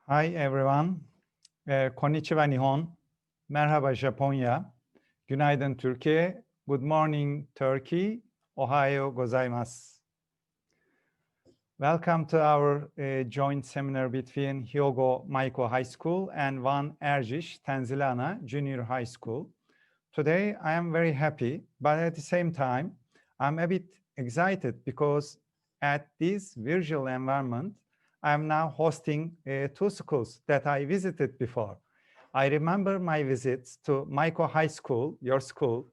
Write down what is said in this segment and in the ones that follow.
Hi everyone. Konnichiwa Nihon. Merhaba Japonya. Günaydın Türkiye. Good morning Turkey. Ohayo gozaimasu. Welcome to our joint seminar between Hyogo Maiko High School and Van Erciş Tenzilana Junior High School. Today I am very happy, but at the same time I'm a bit excited because at this virtual environment I am now hosting two schools that I visited before. I remember my visits to Maiko High School, your school.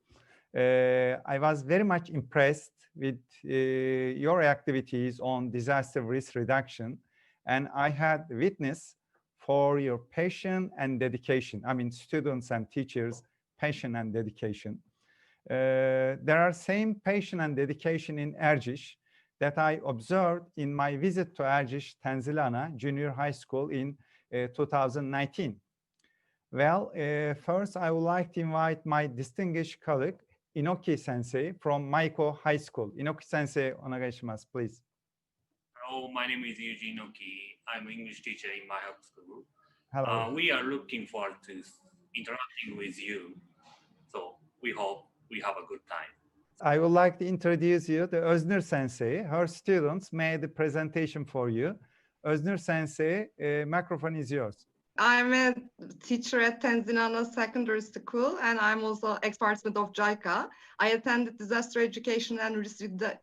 I was very much impressed with your activities on disaster risk reduction, and I had witness for your passion and dedication. I mean, students and teachers, passion and dedication. There are same passion and dedication in Erciş that I observed in my visit to Erciş Tenzilana Junior High School in 2019. Well, first I would like to invite my distinguished colleague, Inoki Sensei from Maiko High School. Inoki Sensei, onegaishimasu, please. Hello, my name is Yuji Inoki. I'm an English teacher in my high school. Hello. We are looking forward to interacting with you. So we hope we have a good time. I would like to introduce you to Öznur Sensei. Her students made the presentation for you. Öznur Sensei, microphone is yours. I'm a teacher at Tenzilana Secondary School, and I'm also ex-participant of JICA. I attended disaster education and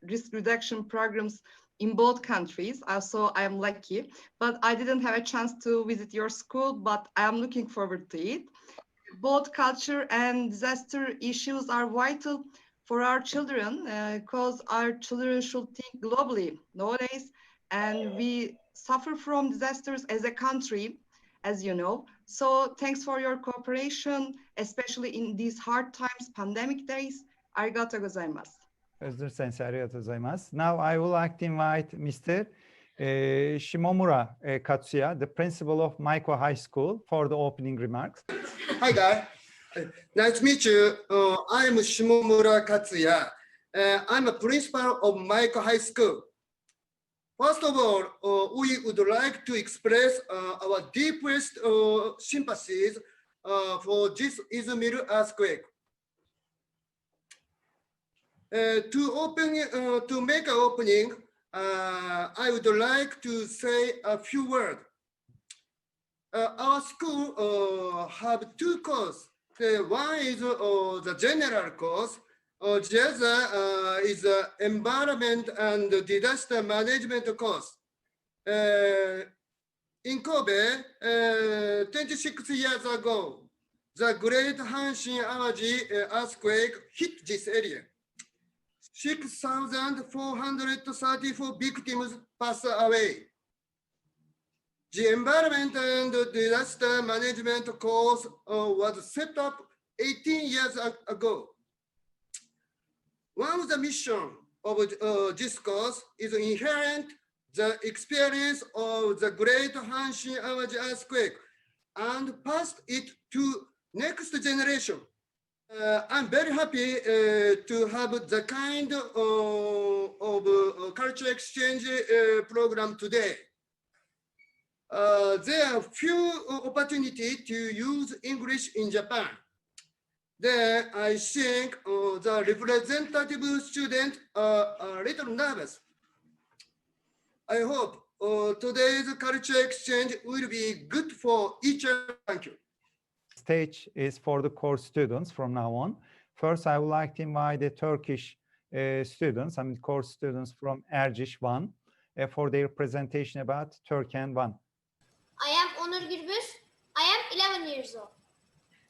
risk reduction programs in both countries, so I am lucky. But I didn't have a chance to visit your school, but I am looking forward to it. Both culture and disaster issues are vital for our children, because our children should think globally nowadays, and we suffer from disasters as a country, as you know. So thanks for your cooperation, especially in these hard times, pandemic days. Arigatou gozaimasu. Öznur Sensei, arigatou gozaimasu. Now I would like to invite Mr. Shimomura Katsuya, the principal of Maiko High School, for the opening remarks. Hi guys, nice to meet you. I'm Shimomura Katsuya. I'm a principal of Maiko High School. First of all, we would like to express our deepest sympathies for this Izumir earthquake. To make an opening, I would like to say a few words. Our school have two courses. One is the general course. The other is the environment and disaster management course. In Kobe, 26 years ago, the Great Hanshin-Awaji earthquake hit this area. 6,434 victims passed away. The environment and disaster management course was set up 18 years ago. One of the missions of this course is to inherit the experience of the Great Hanshin-Awaji earthquake and pass it to next generation. I'm very happy to have the kind of culture exchange program today. There are few opportunities to use English in Japan. Then I think the representative students are a little nervous. I hope today's culture exchange will be good for each other. Thank you. Stage is for the course students from now on. First, I would like to invite the Turkish students, course students from Erciş 1 for their presentation about Turkey and 1. I am Onur Gürbüz. I am 11 years old.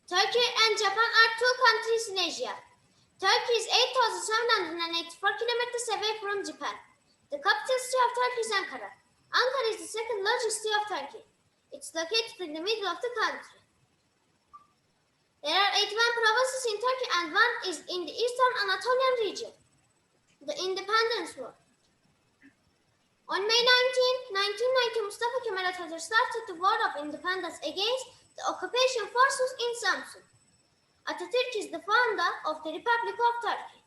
Turkey and Japan are two countries in Asia. Turkey is 8,784 kilometers away from Japan. The capital city of Turkey is Ankara. Ankara is the second largest city of Turkey. It's located in the middle of the country. There are 81 provinces in Turkey and one is in the eastern Anatolian region. The Independence War. On May 19, 1990, Mustafa Kemal Atatürk started the War of Independence against the occupation forces in Samsun. Atatürk is the founder of the Republic of Turkey.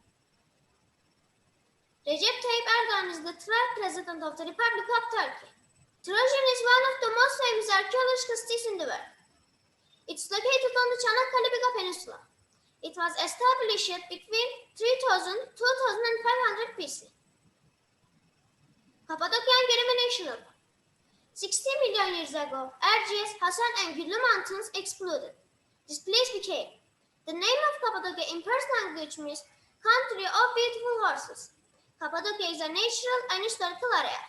Recep Tayyip Erdogan is the 12th president of the Republic of Turkey. Trojan is one of the most famous archaeological cities in the world. It's located on the Çanakkale Peninsula. It was established between 3000 and 2500 BC. Cappadocian Gereme National Park. 60 million years ago, Erciyes, Hasan and Güllü mountains exploded. This place became. The name of Cappadocia in Persian language means country of beautiful horses. Cappadocia is a natural and historical area.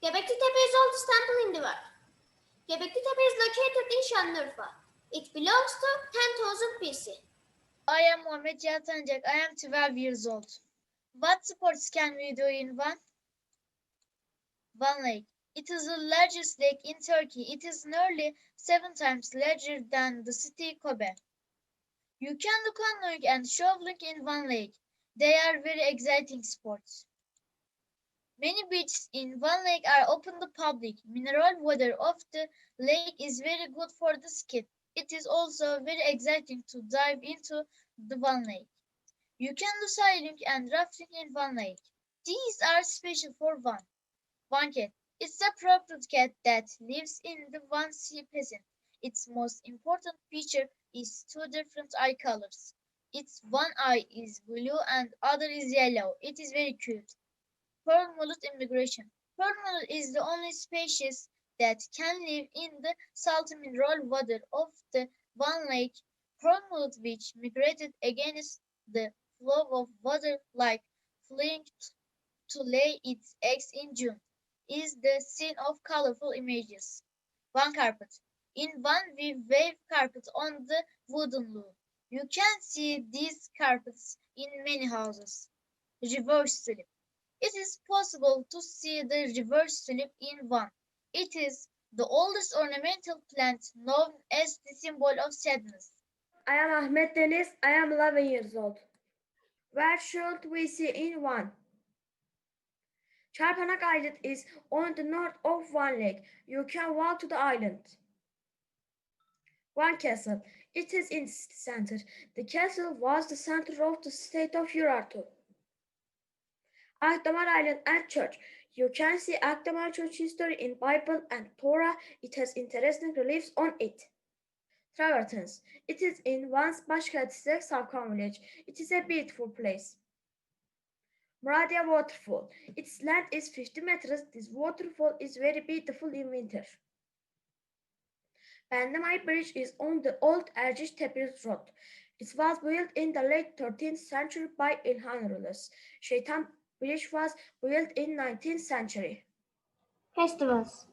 Göbekli Tepe is the oldest temple in the world. Göbekli Tepe is located in Şanlıurfa. It belongs to 10,000 BC. I am Muhammed Yatancak. I am 12 years old. What sports can we do in Van? Van Lake. It is the largest lake in Turkey. It is nearly 7 times larger than the city Kobe. You can do canoeing and shoveling in Van Lake. They are very exciting sports. Many beaches in Van Lake are open to public. Mineral water of the lake is very good for the skin. It is also very exciting to dive into the Van Lake. You can do sailing and rafting in Van Lake. These are special for Van. Van cat. It's a proper cat that lives in the Van Sea Basin. Its most important feature is 2 different eye colors. Its one eye is blue and other is yellow. It is very cute. Pearl mullet immigration. Pearl mullet is the only species that can live in the salty mineral water of the Van Lake. Pearl mullet, which migrated against the flow of water like fleeing to lay its eggs in June, is the scene of colorful images. Van carpet. In Van, we wave carpet on the wooden loom. You can see these carpets in many houses. Reverse tulip. It is possible to see the reverse tulip in Van. It is the oldest ornamental plant known as the symbol of sadness. I am Ahmet Deniz. I am 11 years old. Where should we see in Van? Çarpanak Island is on the north of Van Lake. You can walk to the island. Van Castle. It is in the city center. The castle was the center of the state of Urartu. Akdamar Island and Church. You can see Akdamar Church history in Bible and Torah. It has interesting reliefs on it. Travertines. It is in Van's Başkent Savkan village. It is a beautiful place. Muradia Waterfall. Its length is 50 meters. This waterfall is very beautiful in winter. Bandamay Bridge is on the old Erciş Tepe Road. It was built in the late 13th century by İlhan rulers. Şeytan Bridge was built in 19th century. Festivals.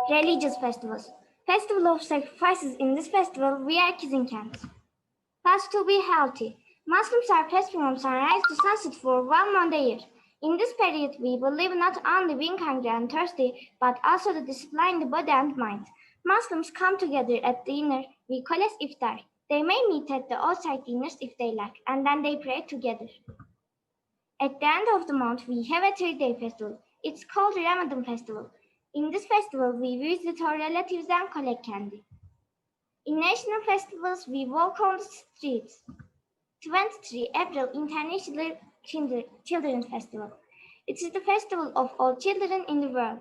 Religious festivals. Festival of sacrifices. In this festival, we are kissing camps. Fast to be healthy. Muslims are fasting from sunrise to sunset for 1 month a year. In this period, we believe not only being hungry and thirsty, but also to discipline the body and mind. Muslims come together at dinner. We call it iftar. They may meet at the outside dinners if they like, and then they pray together. At the end of the month, we have a 3-day festival. It's called the Ramadan festival. In this festival, we visit our relatives and collect candy. In national festivals, we walk on the streets. 23 April International Children's Festival. It is the festival of all children in the world.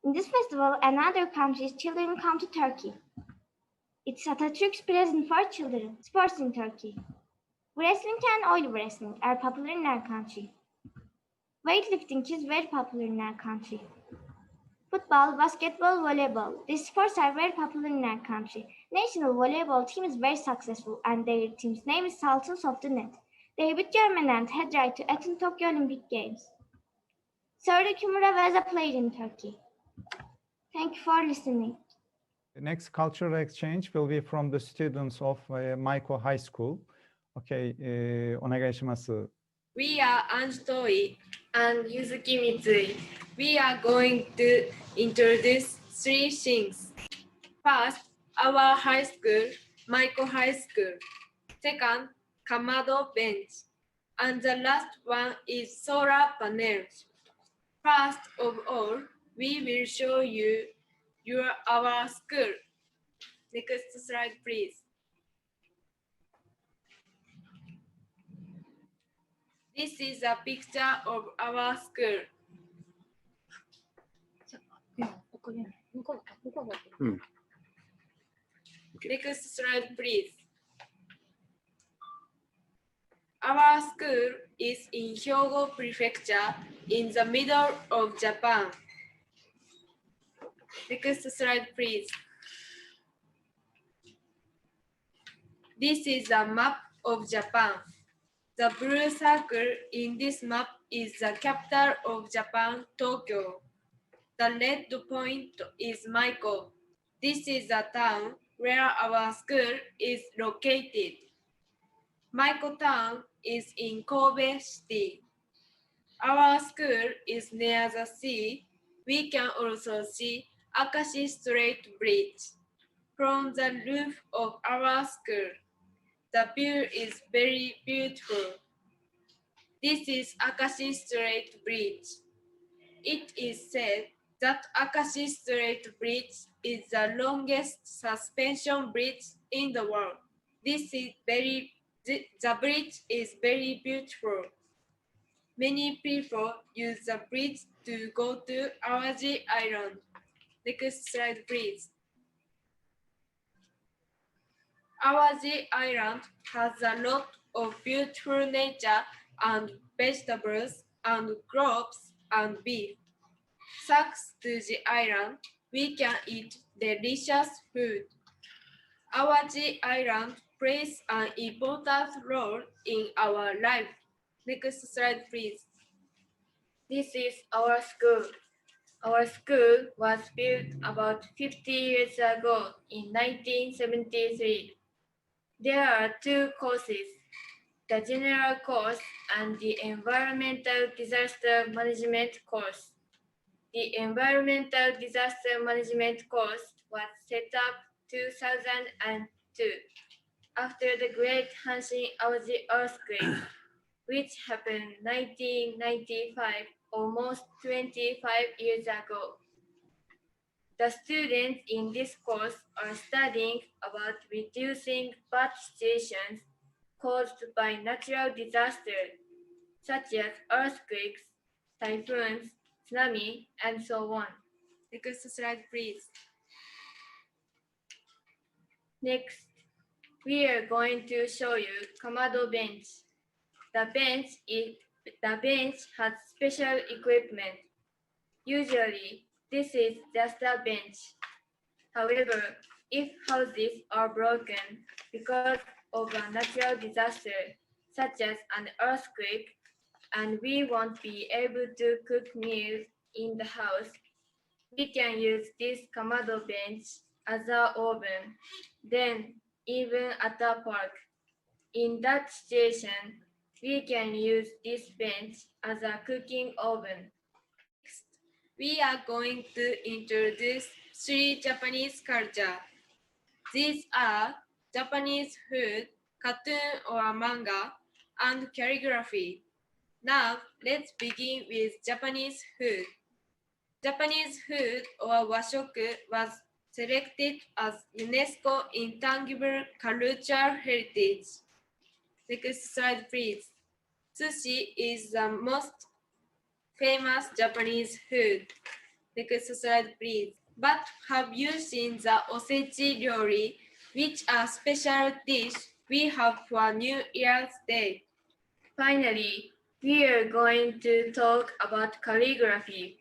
In this festival, another country's children come to Turkey. It's Atatürk's present for children. Sports in Turkey. Wrestling and oil wrestling are popular in our country. Weightlifting is very popular in our country. Football, basketball, volleyball. These sports are very popular in our country. National volleyball team is very successful and their team's name is Sultans of the Net. They beat Germany and had right to attend Tokyo Olympic Games. Serdar Kumura was a player in Turkey. Thank you for listening. The next cultural exchange will be from the students of Maiko High School. Okay, onegaishimasu. We are Anjutoi and Yuzuki Mitsui. We are going to introduce 3 things. First, our high school, Maiko High School. Second, Kamado bench. And the last one is solar panels. First of all, we will show you our school. Next slide, please. This is a picture of our school. Next slide, please. Our school is in Hyogo Prefecture in the middle of Japan. Next slide, please. This is a map of Japan. The blue circle in this map is the capital of Japan, Tokyo. The red point is Maiko. This is the town where our school is located. Maiko town is in Kobe City. Our school is near the sea. We can also see Akashi Strait Bridge from the roof of our school. The view is very beautiful. This is Akashi Strait Bridge. It is said that Akashi Strait Bridge is the longest suspension bridge in the world. The bridge is very beautiful. Many people use the bridge to go to Awaji Island. Next slide, please. Awaji Island has a lot of beautiful nature and vegetables and crops and beef. Thanks to the island, we can eat delicious food. Awaji Island plays an important role in our life. Next slide, please. This is our school. Our school was built about 50 years ago in 1973. There are two courses, the general course and the environmental disaster management course. The environmental disaster management course was set up 2002 after the Great Hanshin Awaji earthquake, which happened 1995, almost 25 years ago. The students in this course are studying about reducing bad situations caused by natural disasters, such as earthquakes, typhoons, tsunami, and so on. Next slide, please. Next, we are going to show you Kamado bench. The bench has special equipment. Usually, this is just a bench. However, if houses are broken because of a natural disaster, such as an earthquake, and we won't be able to cook meals in the house, we can use this Kamado bench as our oven, then even at a park. In that situation, we can use this bench as a cooking oven. Next, we are going to introduce 3 Japanese culture. These are Japanese food, cartoon or manga, and calligraphy. Now, let's begin with Japanese food. Japanese food or washoku was selected as UNESCO Intangible Cultural Heritage. Next slide, please. Sushi is the most famous Japanese food. Next slide, please. But have you seen the osechi ryori, which are special dish we have for New Year's Day? Finally, we are going to talk about calligraphy.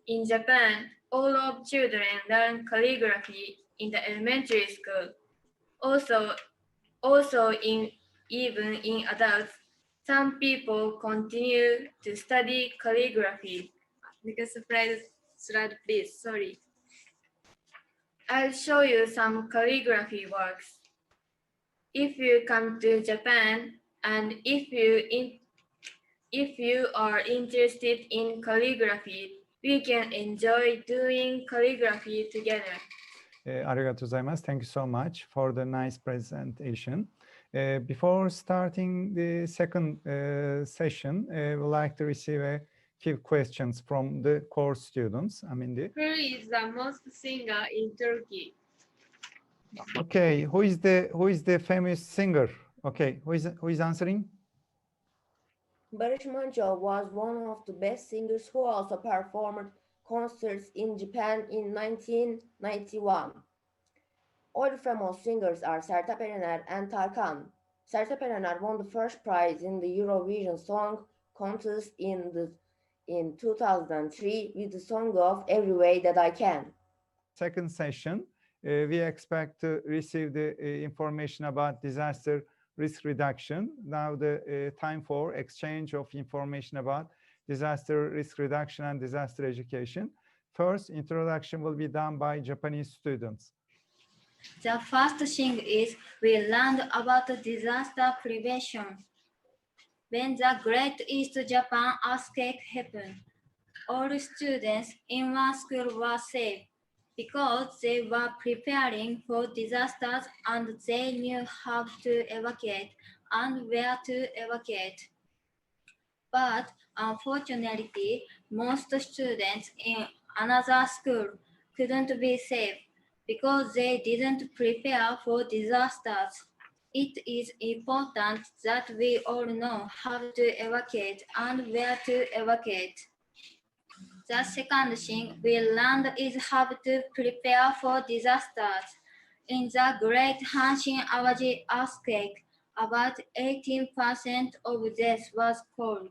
In Japan, all of children learn calligraphy in the elementary school. Even in adults, some people continue to study calligraphy. Next slide, please. Sorry. I'll show you some calligraphy works. If you come to Japan and if you are interested in calligraphy, we can enjoy doing calligraphy together. Arigatou gozaimasu. Thank you so much for the nice presentation. Before starting the second session, we'd like to receive a few questions from the course students. Who is the most singer in Turkey? Okay, who is the famous singer? Okay, who is answering? Barış Manço was one of the best singers who also performed concerts in Japan in 1991. All famous singers are Sertab Erener and Tarkan. Sertab Erener won the first prize in the Eurovision Song Contest in 2003 with the song of Every Way That I Can. Second session, we expect to receive the information about disaster risk reduction. Now the time for exchange of information about disaster risk reduction and disaster education. First, introduction will be done by Japanese students. The first thing is we learned about disaster prevention. When the Great East Japan earthquake happened, all students in one school were safe because they were preparing for disasters and they knew how to evacuate and where to evacuate. But unfortunately, most students in another school couldn't be safe because they didn't prepare for disasters. It is important that we all know how to evacuate and where to evacuate. The second thing we learned is how to prepare for disasters. In the Great Hanshin-Awaji earthquake, about 18% of deaths was caused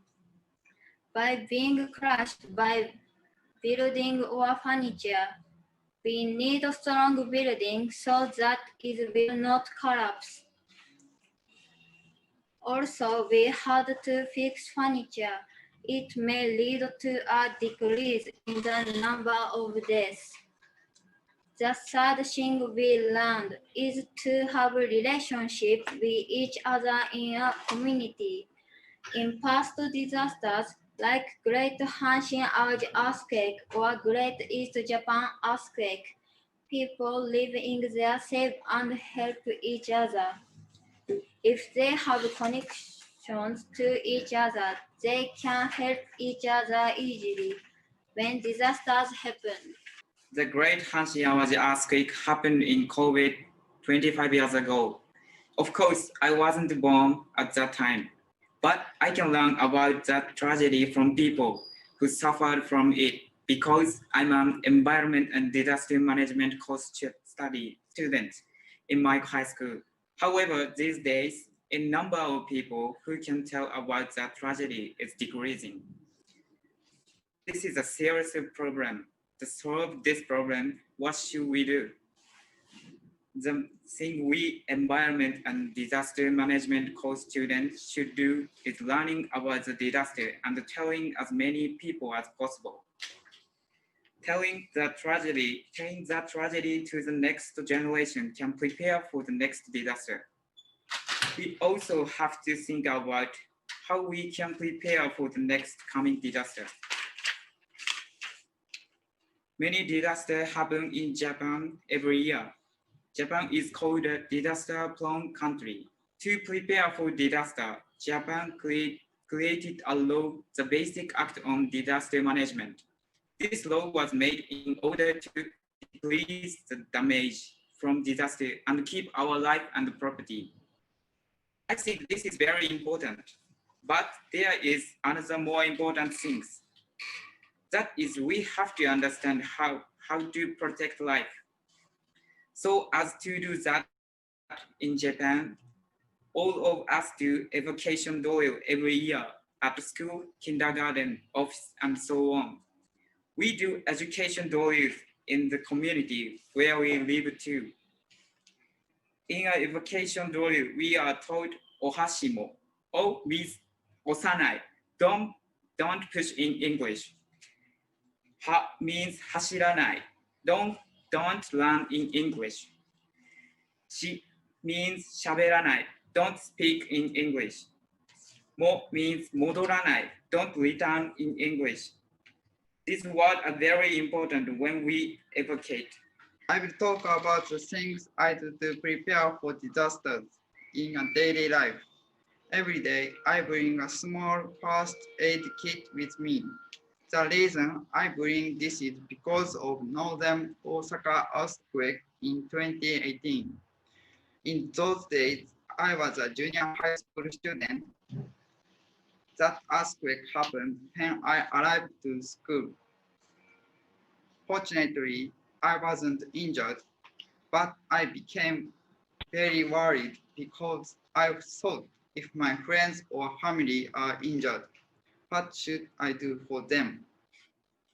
by being crushed by building or furniture. We need a strong building so that it will not collapse. Also, we had to fix furniture. It may lead to a decrease in the number of deaths. The third thing we learned is to have a relationship with each other in a community. In past disasters, like Great Hanshin-Awaji earthquake or Great East Japan earthquake, people living there save and help each other. If they have connections to each other, they can help each other easily when disasters happen. The Great Hanshin-Awaji earthquake happened in Kobe 25 years ago. Of course, I wasn't born at that time, but I can learn about that tragedy from people who suffered from it because I'm an environment and disaster management course study student in my high school. However, these days, a number of people who can tell about that tragedy is decreasing. This is a serious problem. To solve this problem, what should we do? The thing we environment and disaster management course students should do is learning about the disaster and telling as many people as possible. Telling that tragedy to the next generation can prepare for the next disaster. We also have to think about how we can prepare for the next coming disaster. Many disasters happen in Japan every year. Japan is called a disaster-prone country. To prepare for disaster, Japan created a law, the Basic Act on Disaster Management. This law was made in order to decrease the damage from disaster and keep our life and property. I think this is very important, but there is another more important thing. That is, we have to understand how to protect life. So as to do that in Japan, all of us do evacuation drill every year at school, kindergarten, office, and so on. We do education drills in the community where we live too. In an evacuation drill, we are told ohashimo, or with osanai, don't push in English. Ha means hashiranai, don't run in English. Shi means shaberanai, don't speak in English. Mo means modoranai, don't return in English. These words are very important when we evacuate. I will talk about the things I do to prepare for disasters in a daily life. Every day, I bring a small first aid kit with me. The reason I bring this is because of Northern Osaka earthquake in 2018. In those days, I was a junior high school student. That earthquake happened when I arrived to school. Fortunately, I wasn't injured, but I became very worried because I thought if my friends or family are injured, what should I do for them?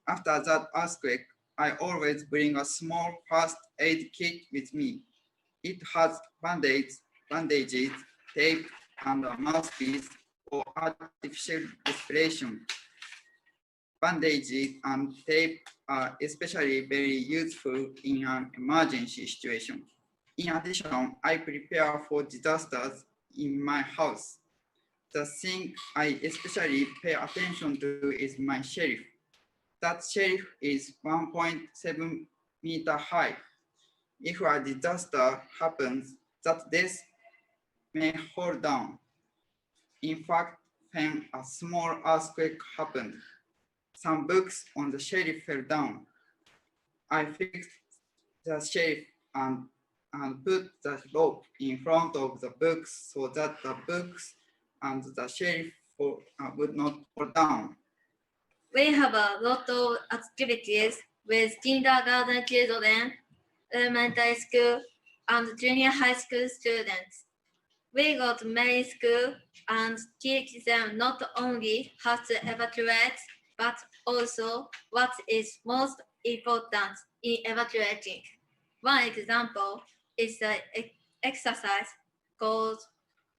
After that earthquake, I always bring a small first aid kit with me. It has bandages, tape, and a mouthpiece for artificial respiration. Bandages and tape are especially very useful in an emergency situation. In addition, I prepare for disasters in my house. The thing I especially pay attention to is my shelf. That shelf is 1.7 meter high. If a disaster happens, that desk may fall down. In fact, when a small earthquake happened, some books on the shelf fell down. I fixed the shelf and put the rope in front of the books so that the books and the shelf would not fall down. We have a lot of activities with kindergarten children, elementary school, and junior high school students. We go to many schools and teach them not only how to evacuate, but also what is most important in evacuating. One example is an exercise called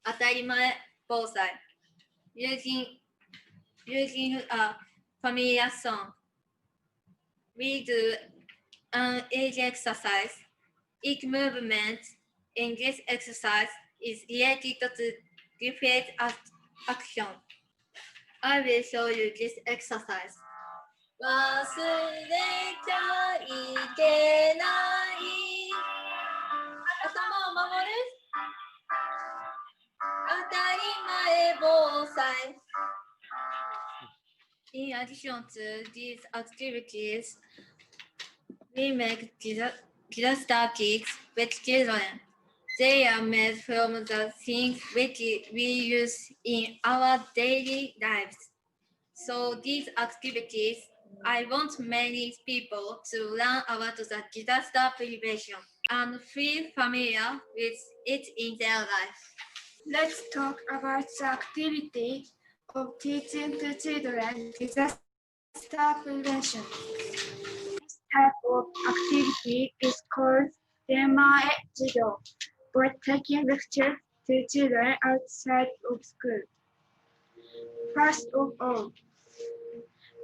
当たり前防災 using a familiar song. We do an easy exercise. Each movement in this exercise is related to different action. I will show you this exercise. 忘れちゃいけない頭を守る当たり前防災 In addition to these activities, we make disaster kits with children. They are made from the things which we use in our daily lives. So these activities, I want many people to learn about the disaster prevention and feel familiar with it in their life. Let's talk about the activity of teaching to children disaster prevention. This type of activity is called Demae Jido, or taking lectures to children outside of school. First of all,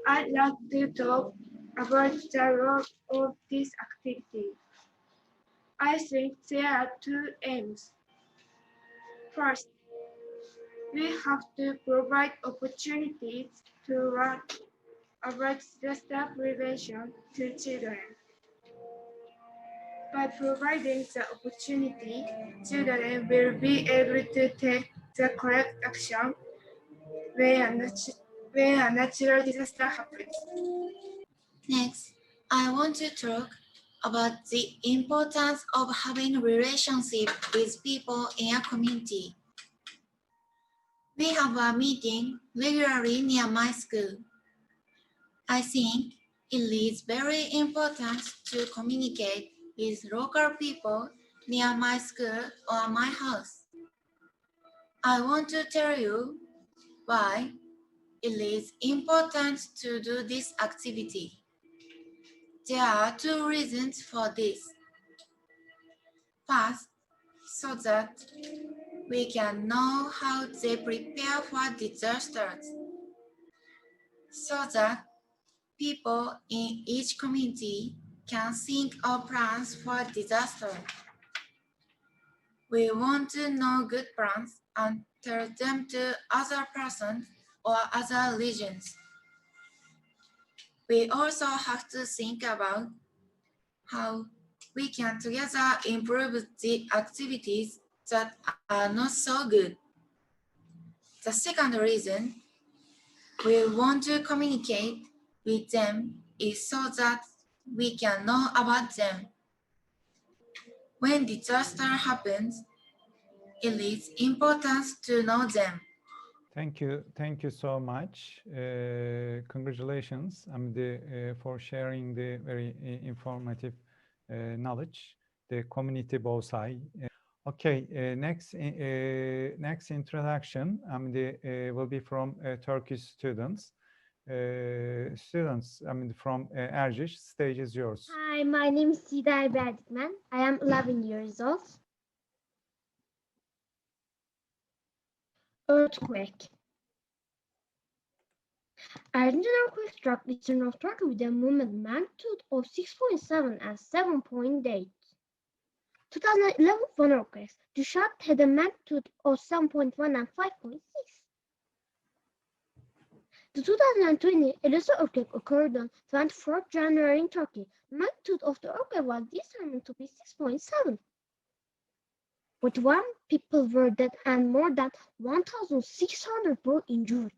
I'd like to talk about the role of this activity. I think there are two aims. First, we have to provide opportunities to learn about disaster prevention to children. By providing the opportunity, children will be able to take the correct action when a natural disaster happens. Next, I want to talk about the importance of having a relationship with people in a community. We have a meeting regularly near my school. I think it is very important to communicate with local people near my school or my house. I want to tell you why it is important to do this activity. There are two reasons for this. First, so that we can know how they prepare for disasters, so that people in each community can think of plans for disaster. We want to know good plans and tell them to other persons or other regions. We also have to think about how we can together improve the activities that are not so good. The second reason we want to communicate with them is so that we can know about them. When disaster happens, it is important to know them. Thank you so much. Congratulations for sharing the very informative knowledge, the community BOSAI. Okay, next introduction will be from Turkish students. Students, from Erciş, stage is yours. Hi, my name is Siday Berdikman. I am 11 years old. Earthquake. Erzincan earthquake struck the eastern of Turkey with a movement magnitude of 6.7 and 7.8. 2011 one earthquakes. The shock had a magnitude of 7.1 and 5.6. The 2020 Elisa earthquake occurred on 24th January in Turkey. The magnitude of the earthquake was determined to be 6.7. 41 people were dead and more than 1,600 were injured.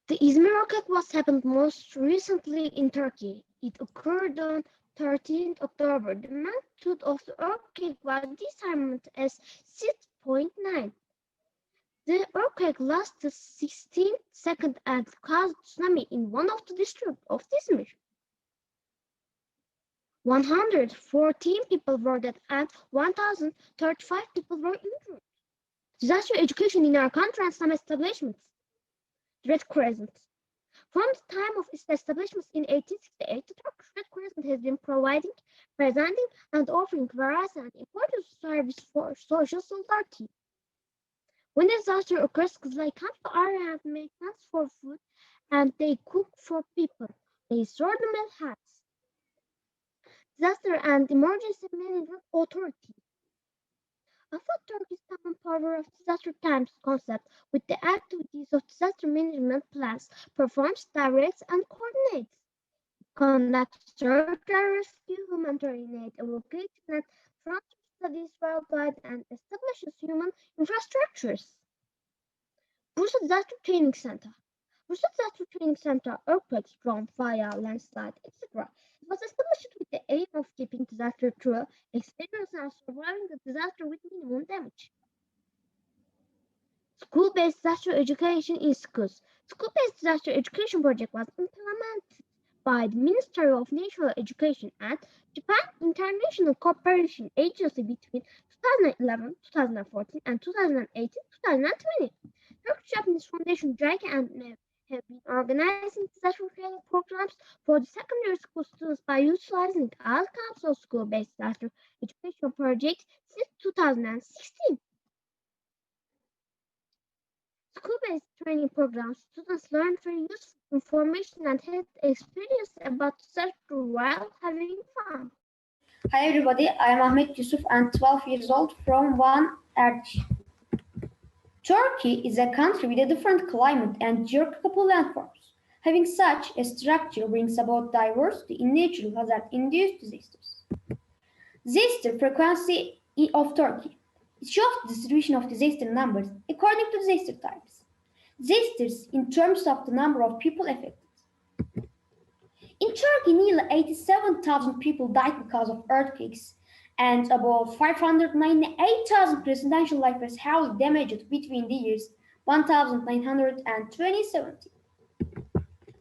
The Izmir earthquake was happened most recently in Turkey. It occurred on 13th October. The magnitude of the earthquake was determined as 6.9. The earthquake lasted 16 seconds and caused tsunami in one of the districts of Izmir. 114 people were dead and 1,035 people were injured. Disaster education in our country and some establishments. The Red Crescent. From the time of its establishment in 1868, the Turkish Red Crescent has been providing, presenting, and offering various and important services for social solidarity. When a disaster occurs, they come to our area and make plans for food, and they cook for people. They store them in huts. Disaster and Emergency Management Authority. I thought Turkey's common power of disaster times concept with the activities of disaster management plans performs, directs, and coordinates. Conducts search and rescue, humanitarian aid, evacuation, and frontier studies worldwide, and establishes human infrastructures. Bursa Disaster Training Center. Bursa Disaster Training Center, earthquakes, drought, fire, landslide, etc. It was established with the aim of keeping disaster through experience and surviving the disaster with minimum damage. School-based disaster education in schools. School-based disaster education project was implemented by the Ministry of National Education and Japan International Cooperation Agency between 2011, 2014, and 2018-2020. Turkish-Japanese Foundation JICA and NEV have been organizing disaster training programs for the secondary school students by utilizing outcomes of school-based disaster education projects since 2016. School-based training programs, students learn very useful information and have experience about disaster while having fun. Hi everybody, I am Ahmet Yusuf and 12 years old from Van Erciş. Turkey is a country with a different climate and geographical landforms. Having such a structure brings about diversity in natural hazard-induced disasters. Disaster frequency of Turkey. It shows the distribution of disaster numbers according to disaster types. Disasters in terms of the number of people affected. In Turkey, nearly 87,000 people died because of earthquakes, and about 598,000 residential life was heavily damaged between the years 1900 and 2017.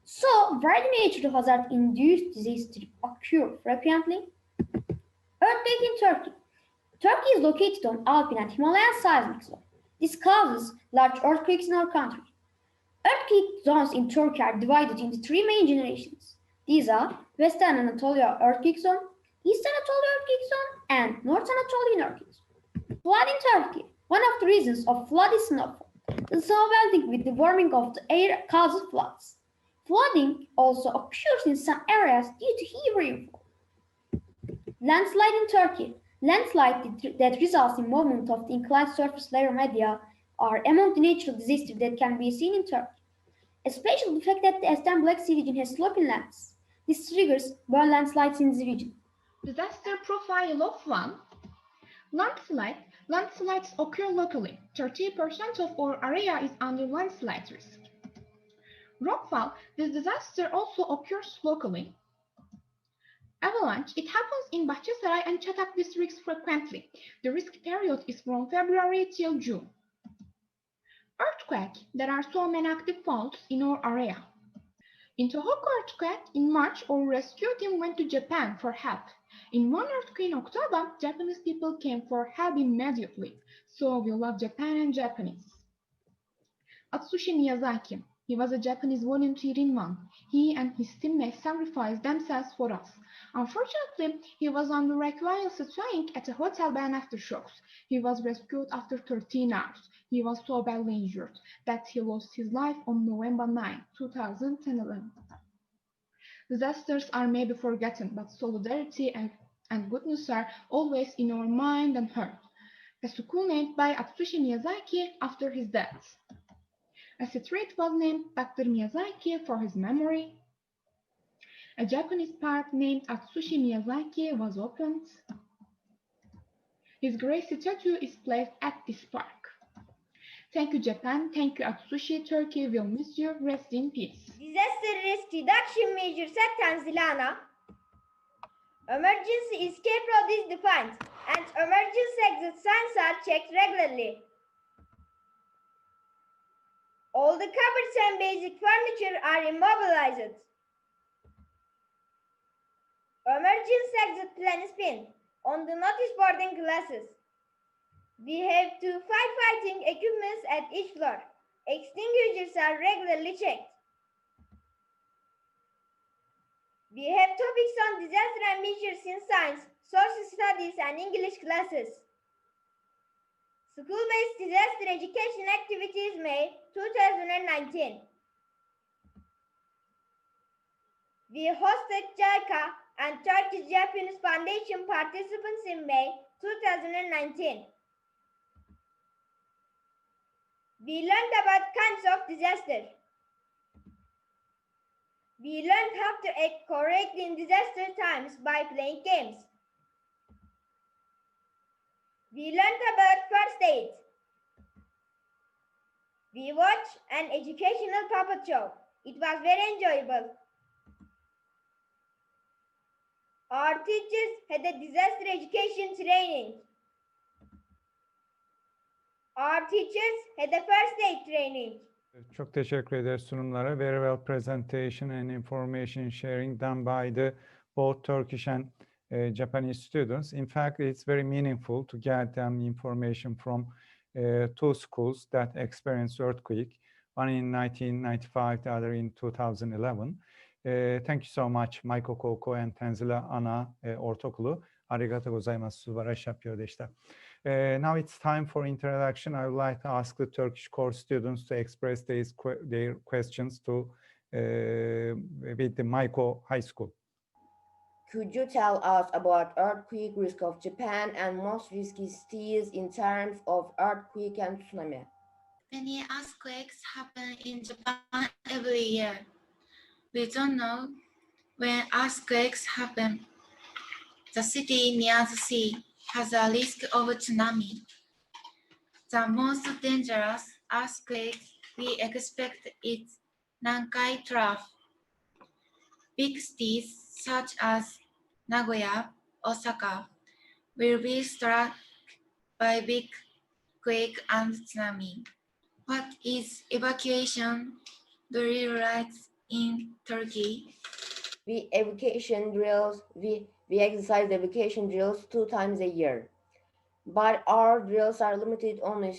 So, where do natural hazard-induced disasters occur frequently? Earthquake in Turkey. Turkey is located on Alpine and Himalayan seismic zone. This causes large earthquakes in our country. Earthquake zones in Turkey are divided into three main generations. These are Western Anatolia Earthquake Zone, East Anatolia Earthquake Zone, and North Anatolian Earthquake Zone. Flood in Turkey. One of the reasons of flood is snowfall. The snow melting with the warming of the air causes floods. Flooding also occurs in some areas due to heavy rainfall. Landslide in Turkey. Landslides that results in movement of the inclined surface layer media are among the natural disasters that can be seen in Turkey, especially the fact that the Eastern Black Sea region has sloping lands. This triggers more landslides in the region. Disaster profile of 1. Landslides occur locally. 30% of our area is under landslide risk. Rockfall. This disaster also occurs locally. Avalanche. It happens in Bahçesaray and Çatak districts frequently. The risk period is from February till June. Earthquake, there are so many active faults in our area. In Tohoku earthquake in March, our rescue team went to Japan for help. In one earthquake in October, Japanese people came for help immediately. So we love Japan and Japanese. Atsushi Miyazaki, he was a Japanese volunteer in one. He and his teammates sacrificed themselves for us. Unfortunately, he was on wreck while staying at a hotel by an aftershocks. He was rescued after 13 hours. He was so badly injured that he lost his life on November 9, 2011. Disasters are maybe forgotten, but solidarity and goodness are always in our mind and heart. A school named by Atsushi Miyazaki after his death. A street was named Dr. Miyazaki for his memory. A Japanese park named Atsushi Miyazaki was opened. His great statue is placed at this park. Thank you, Japan. Thank you, Atsushi. Turkey will miss you. Rest in peace. Disaster risk reduction measures at Tanzilana. Emergency escape road is defined and emergency exit signs are checked regularly. All the cupboards and basic furniture are immobilized. Emergency exit plan is pinned on the notice boarding glasses. We have two firefighting equipments at each floor. Extinguishers are regularly checked. We have topics on disaster and measures in science, social studies, and English classes. School-based disaster education activities May 2019. We hosted JICA and Turkish-Japanese Foundation participants in May 2019. We learned about kinds of disaster. We learned how to act correctly in disaster times by playing games. We learned about first aid. We watched an educational puppet show. It was very enjoyable. Our teachers had a disaster education training. Our teachers had a first aid training. Çok teşekkür ederiz sunumlara. Very well presentation and information sharing done by the both Turkish and Japanese students. In fact, it's very meaningful to get them information from two schools that experienced earthquake, one in 1995, the other in 2011. Thank you so much, Maiko Kouko and Tenzila Ana Ortaokulu. Arigato gozaimasu, subarashapyo deshita. Now it's time for introduction. I would like to ask the Turkish course students to express their questions to with the Maiko High School. Could you tell us about earthquake risk of Japan and most risky cities in terms of earthquake and tsunami? Many earthquakes happen in Japan every year. We don't know when earthquakes happen. The city near the sea has a risk of tsunami. The most dangerous earthquake we expect is Nankai Trough. Big cities such as Nagoya, Osaka will be struck by big quake and tsunami. What is evacuation drill like in Turkey? We exercise evacuation drills 2 times a year. But our drills are limited only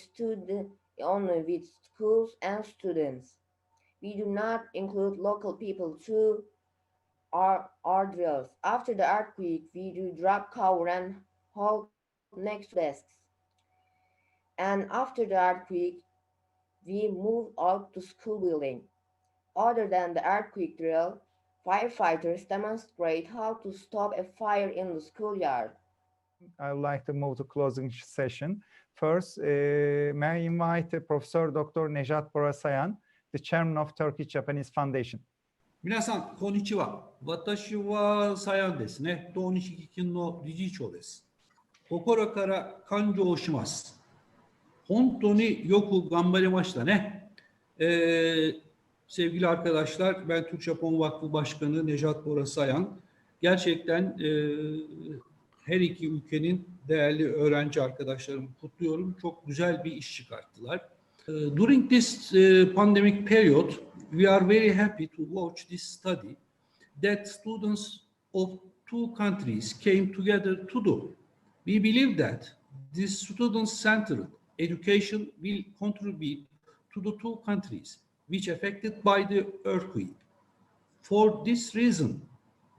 with schools and students. We do not include local people to our drills. After the earthquake, we do drop cover and hold next to desks. And after the earthquake, we move out to school building. Other than the earthquake drill, firefighters demonstrate how to stop a fire in the schoolyard. I would like to move to closing session. First, may I invite Professor Dr. Nejat Borasayan, the chairman of Turkish-Japanese Foundation. 皆さん、こんにちは。私はサヤンですね。東日基金の理事長です。心から感謝します。本当によく頑張りましたね。Sevgili arkadaşlar, ben Türk-Japon Vakfı Başkanı Nejat Borasayan. Gerçekten her iki ülkenin değerli öğrenci arkadaşlarımı kutluyorum. Çok güzel bir iş çıkarttılar. During this pandemic period, we are very happy to watch this study that students of two countries came together to do. We believe that this student-centered education will contribute to the two countries which affected by the earthquake. For this reason,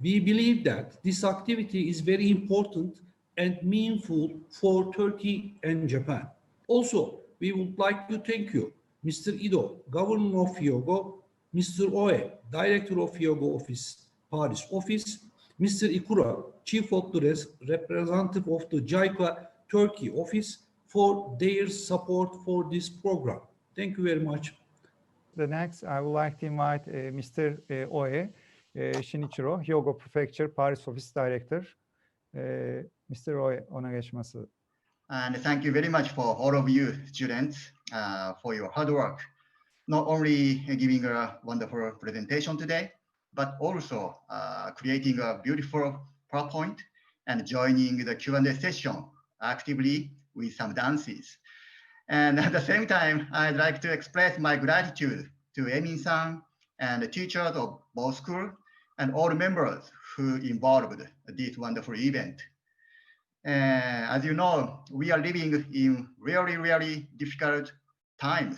we believe that this activity is very important and meaningful for Turkey and Japan. Also, we would like to thank you, Mr. Ido, Governor of Hyogo, Mr. Oe, Director of Hyogo Office, Paris Office, Mr. Ikura, Chief of the Representative of the JICA Turkey Office, for their support for this program. Thank you very much. The next, I would like to invite Mr. Oe Shinichiro, Hyogo Prefecture, Paris Office Director. Mr. Oe, ona geçmesi. And thank you very much for all of you students for your hard work. Not only giving a wonderful presentation today, but also creating a beautiful PowerPoint and joining the Q&A session actively with some dances. And at the same time, I'd like to express my gratitude to Emin-san and the teachers of both schools and all members who involved this wonderful event. As you know, we are living in really, really difficult times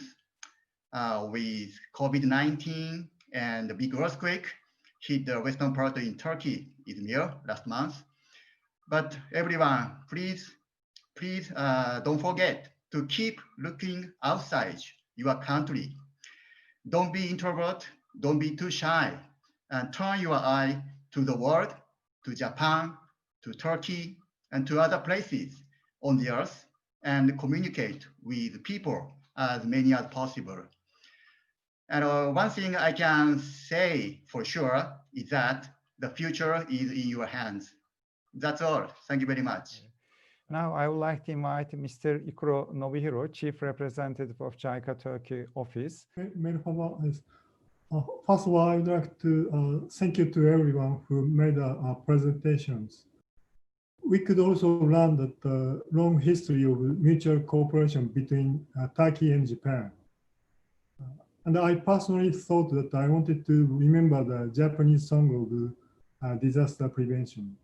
with COVID-19 and the big earthquake hit the western part in Turkey, Izmir, last month. But everyone, please don't forget to keep looking outside your country. Don't be introvert, don't be too shy, and turn your eye to the world, to Japan, to Turkey, and to other places on the earth, and communicate with people as many as possible. And one thing I can say for sure is that the future is in your hands. That's all. Thank you very much. Now I would like to invite Mr. Ikuro Nobuhiro, Chief Representative of JICA Turkey Office. Merhaba. First of all, I would like to thank you to everyone who made presentations. We could also learn that the long history of mutual cooperation between Turkey and Japan. And I personally thought that I wanted to remember the Japanese song of disaster prevention.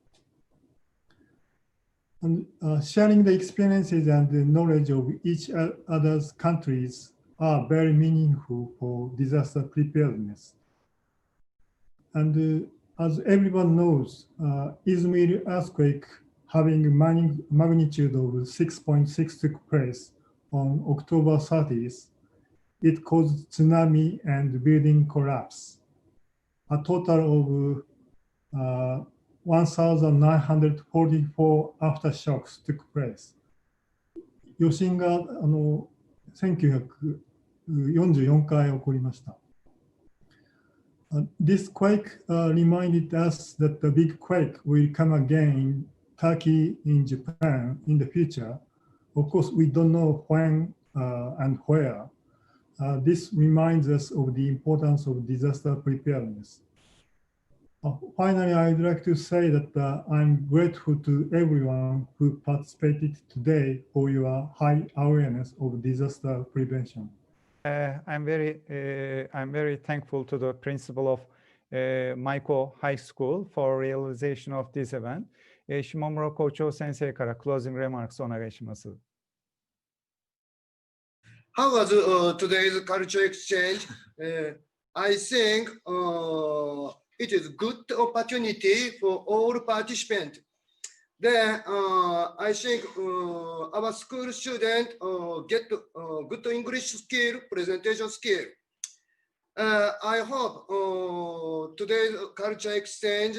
And sharing the experiences and the knowledge of each other's countries are very meaningful for disaster preparedness. And as everyone knows, Izmir earthquake having a magnitude of 6.6 took place on October 30th. It caused tsunami and building collapse. A total of 1,944 aftershocks took place. 余震が1944回起こりました。This quake reminded us that the big quake will come again in Turkey, in Japan, in the future. Of course, we don't know when and where. This reminds us of the importance of disaster preparedness. Finally, I'd like to say that I'm grateful to everyone who participated today for your high awareness of disaster prevention. I'm very thankful to the principal of Maiko High School for realization of this event. Shimomuro Kocho Sensei から closing remarks お願いします。How was today's culture exchange? I think it is good opportunity for all participants. Then I think our school students get good English skill, presentation skill. I hope today's culture exchange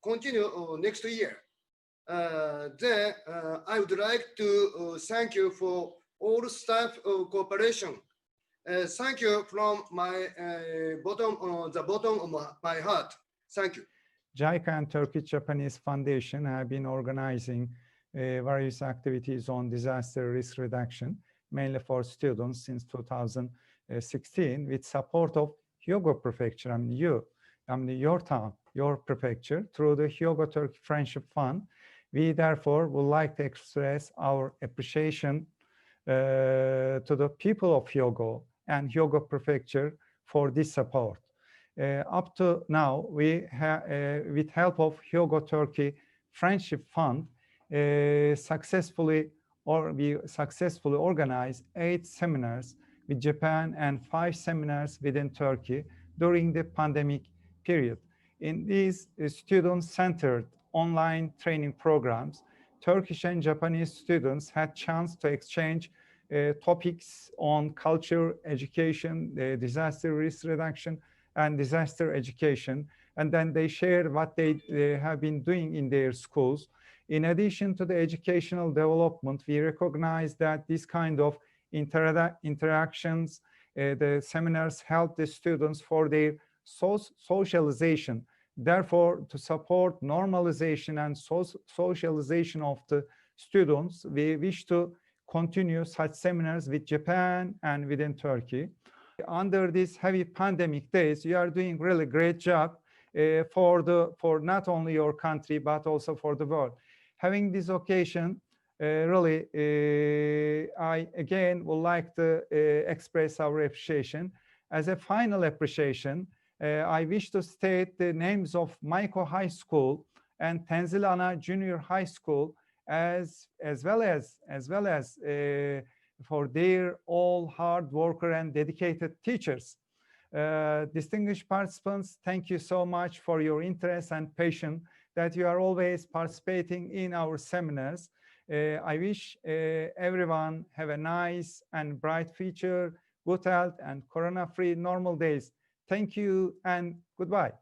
continue next year. Then I would like to thank you for all staff cooperation. Thank you from my the bottom of my heart. Thank you. JICA and Turkish-Japanese Foundation have been organizing various activities on disaster risk reduction, mainly for students since 2016, with support of Hyogo Prefecture, your town, your prefecture, through the Hyogo Turkey Friendship Fund. We therefore would like to express our appreciation to the people of Hyogo and Hyogo Prefecture for this support. Up to now, we have, with help of Hyogo Turkey Friendship Fund, we successfully organized 8 seminars with Japan and 5 seminars within Turkey during the pandemic period. In these student-centered online training programs, Turkish and Japanese students had chance to exchange topics on culture, education, disaster risk reduction, and disaster education. And then they shared what they have been doing in their schools. In addition to the educational development, we recognize that this kind of interactions, the seminars help the students for their socialization. Therefore, to support normalization and socialization of the students, we wish to continue such seminars with Japan and within Turkey. Under these heavy pandemic days, you are doing really great job for not only your country, but also for the world. Having this occasion, really, I again would like to express our appreciation. As a final appreciation, I wish to state the names of Maiko High School and Tenzil Ana Junior High School, as well as for their all hard worker and dedicated teachers. Distinguished participants, thank you so much for your interest and patience that you are always participating in our seminars. I wish everyone have a nice and bright future, good health, and corona-free normal days. Thank you and goodbye.